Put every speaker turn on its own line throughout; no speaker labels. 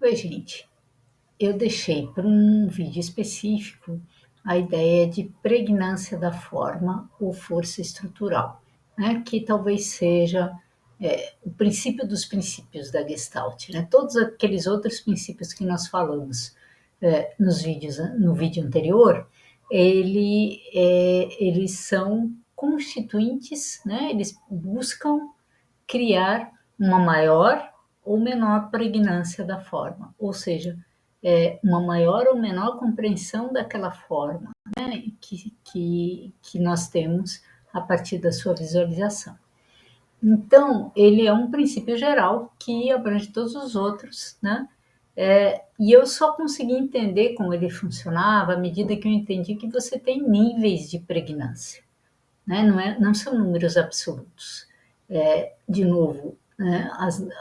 Oi, gente. Eu deixei para um vídeo específico a ideia de pregnância da forma ou força estrutural, né? Que talvez seja o princípio dos princípios da Gestalt, né? Todos aqueles outros princípios que nós falamos no vídeo anterior, eles são constituintes, né? Eles buscam criar uma maior ou menor pregnância da forma, ou seja, uma maior ou menor compreensão daquela forma, né, que nós temos a partir da sua visualização. Então, ele é um princípio geral que abrange todos os outros, né? E eu só consegui entender como ele funcionava à medida que eu entendi que você tem níveis de pregnância, né? Não são números absolutos. De novo, né?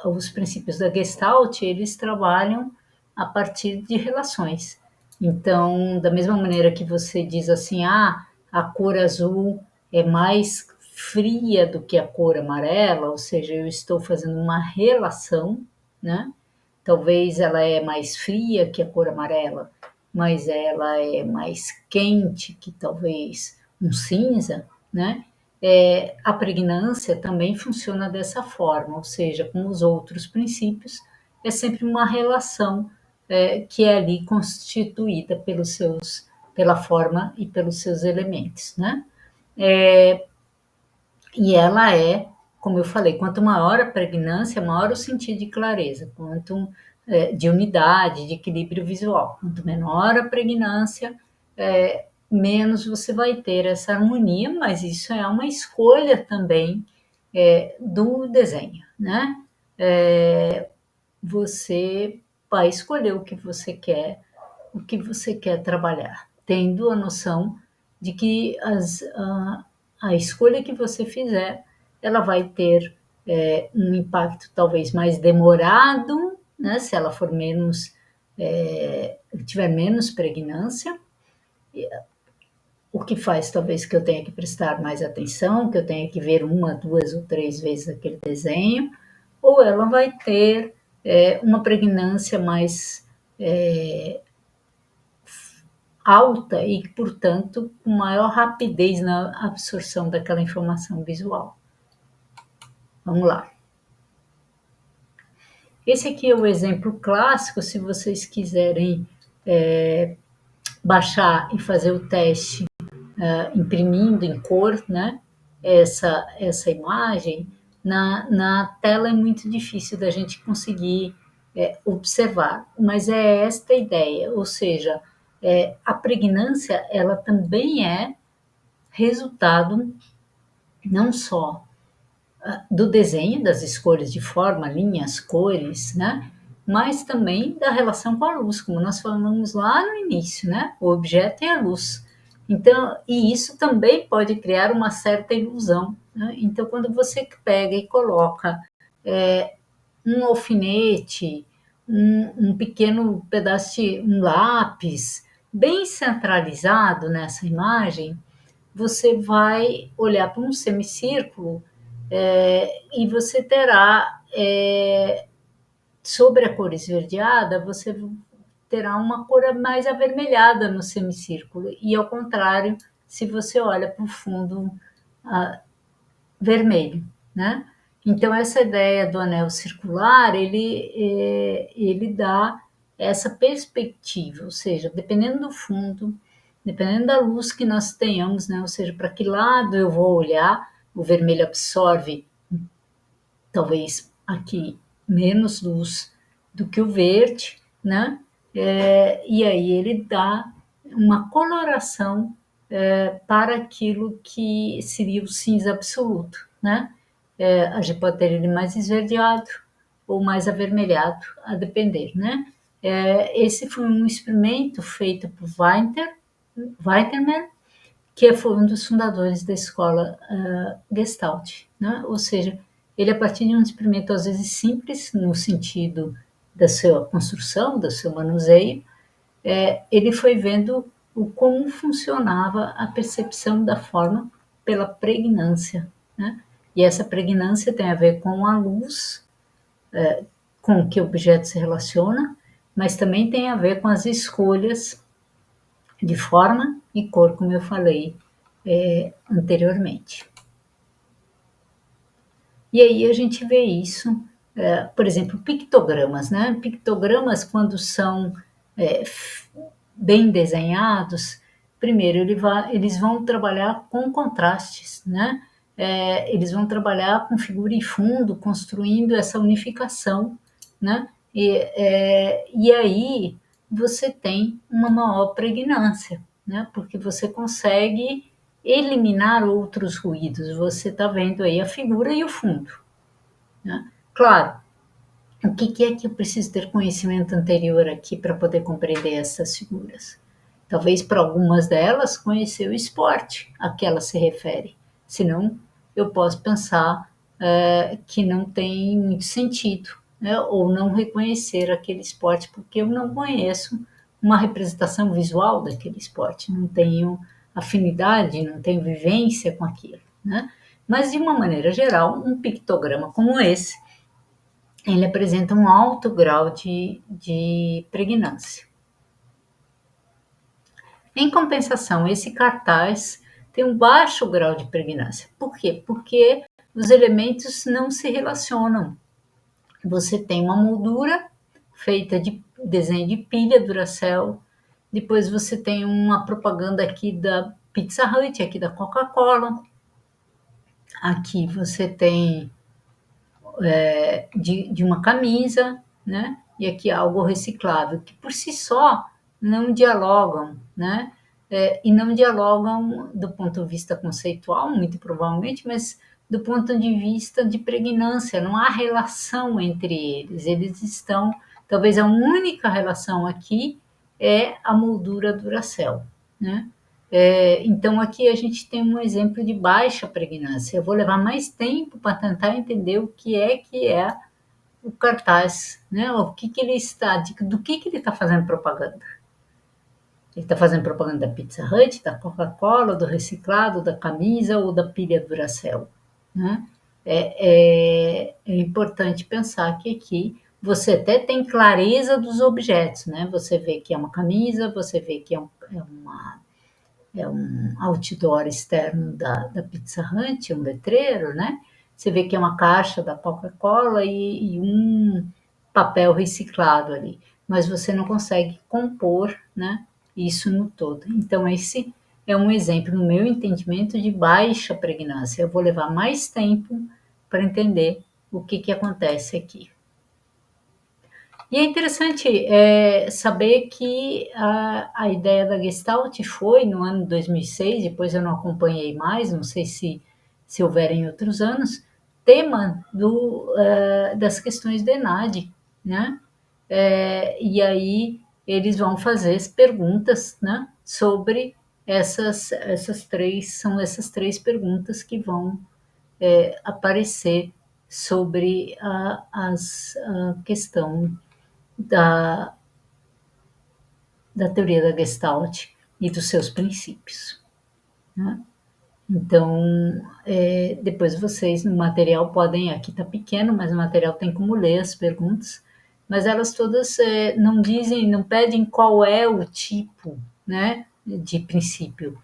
Os princípios da Gestalt, eles trabalham a partir de relações. Então, da mesma maneira que você diz assim, a cor azul é mais fria do que a cor amarela, ou seja, eu estou fazendo uma relação, né? Talvez ela é mais fria que a cor amarela, mas ela é mais quente que talvez um cinza, né? A pregnância também funciona dessa forma, ou seja, com os outros princípios, é sempre uma relação que é ali constituída pela forma e pelos seus elementos, né? E ela como eu falei, quanto maior a pregnância, maior o sentido de clareza, quanto de unidade, de equilíbrio visual. Quanto menor a pregnância, menos você vai ter essa harmonia, mas isso é uma escolha também do desenho, né? Você vai escolher o que você quer trabalhar, tendo a noção de que a escolha que você fizer, ela vai ter um impacto talvez mais demorado, né? Se ela for tiver menos pregnância, o que faz talvez que eu tenha que prestar mais atenção, que eu tenha que ver uma, duas ou três vezes aquele desenho, ou ela vai ter uma pregnância mais alta e, portanto, com maior rapidez na absorção daquela informação visual. Vamos lá. Esse aqui é o exemplo clássico, se vocês quiserem baixar e fazer o teste imprimindo em cor, né? Essa imagem, na tela é muito difícil da gente conseguir observar, mas é esta a ideia, ou seja, a pregnância, ela também é resultado não só do desenho, das escolhas de forma, linhas, cores, né? Mas também da relação com a luz, como nós falamos lá no início, né? O objeto é a luz. Então, e isso também pode criar uma certa ilusão, né? Então, quando você pega e coloca um alfinete, um pequeno pedaço de um lápis, bem centralizado nessa imagem, você vai olhar para um semicírculo e você terá, sobre a cor esverdeada, você terá uma cor mais avermelhada no semicírculo, e ao contrário, se você olha para o fundo vermelho, né? Então, essa ideia do anel circular, ele dá essa perspectiva, ou seja, dependendo do fundo, dependendo da luz que nós tenhamos, né? Ou seja, para que lado eu vou olhar, o vermelho absorve, talvez aqui, menos luz do que o verde, né? E aí ele dá uma coloração para aquilo que seria o cinza absoluto, né? A gente pode ter ele mais esverdeado ou mais avermelhado, a depender, né? Esse foi um experimento feito por Weitermer, que foi um dos fundadores da escola Gestalt, né? Ou seja, ele, a partir de um experimento às vezes simples, no sentido da sua construção, do seu manuseio, ele foi vendo como funcionava a percepção da forma pela pregnância, né? E essa pregnância tem a ver com a luz, com que o objeto se relaciona, mas também tem a ver com as escolhas de forma e cor, como eu falei anteriormente. E aí a gente vê isso, por exemplo, pictogramas, né? Pictogramas, quando são é, bem desenhados, primeiro eles vão trabalhar com contrastes, né? Eles vão trabalhar com figura e fundo, construindo essa unificação, né? E aí você tem uma maior pregnância, né? Porque você consegue eliminar outros ruídos. Você está vendo aí a figura e o fundo, né? Claro, o que é que eu preciso ter conhecimento anterior aqui para poder compreender essas figuras? Talvez para algumas delas conhecer o esporte a que ela se refere. Senão, eu posso pensar que não tem muito sentido, né? Ou não reconhecer aquele esporte porque eu não conheço uma representação visual daquele esporte, não tenho afinidade, não tenho vivência com aquilo, né? Mas, de uma maneira geral, um pictograma como esse, ele apresenta um alto grau de pregnância. Em compensação, esse cartaz tem um baixo grau de pregnância. Por quê? Porque os elementos não se relacionam. Você tem uma moldura feita de desenho de pilha Duracell, depois você tem uma propaganda aqui da Pizza Hut, aqui da Coca-Cola, aqui você tem de uma camisa, né? E aqui algo reciclável, que por si só não dialogam, né? E não dialogam do ponto de vista conceitual, muito provavelmente, mas do ponto de vista de pregnância, não há relação entre eles. Eles estão, talvez a única relação aqui é a moldura Duracell, né? Então, aqui a gente tem um exemplo de baixa pregnância. Eu vou levar mais tempo para tentar entender o que é o cartaz, né? O que ele está, do que ele está fazendo propaganda. Ele está fazendo propaganda da Pizza Hut, da Coca-Cola, do reciclado, da camisa ou da pilha Duracell, né? É importante pensar que aqui você até tem clareza dos objetos, né? Você vê que é uma camisa, você vê que é um outdoor externo da Pizza Hut, um letreiro, né? Você vê que é uma caixa da Coca-Cola e um papel reciclado ali, mas você não consegue compor, né, isso no todo. Então, esse é um exemplo, no meu entendimento, de baixa pregnância. Eu vou levar mais tempo para entender o que acontece aqui. E é interessante saber que a ideia da Gestalt foi no ano 2006, depois eu não acompanhei mais, não sei se houver em outros anos, tema das questões do ENAD, né? E aí eles vão fazer as perguntas, né, sobre essas três perguntas que vão aparecer sobre a questão da, da teoria da Gestalt e dos seus princípios, né? Então, depois vocês no material podem, aqui está pequeno, mas no material tem como ler as perguntas, mas elas todas não dizem, não pedem qual é o tipo, né, de princípio.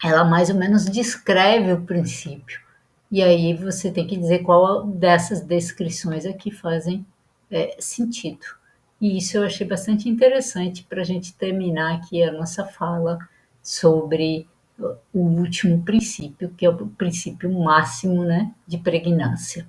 Ela mais ou menos descreve o princípio. E aí você tem que dizer qual dessas descrições aqui fazem sentido. E isso eu achei bastante interessante para a gente terminar aqui a nossa fala sobre o último princípio, que é o princípio máximo, né, de pregnância.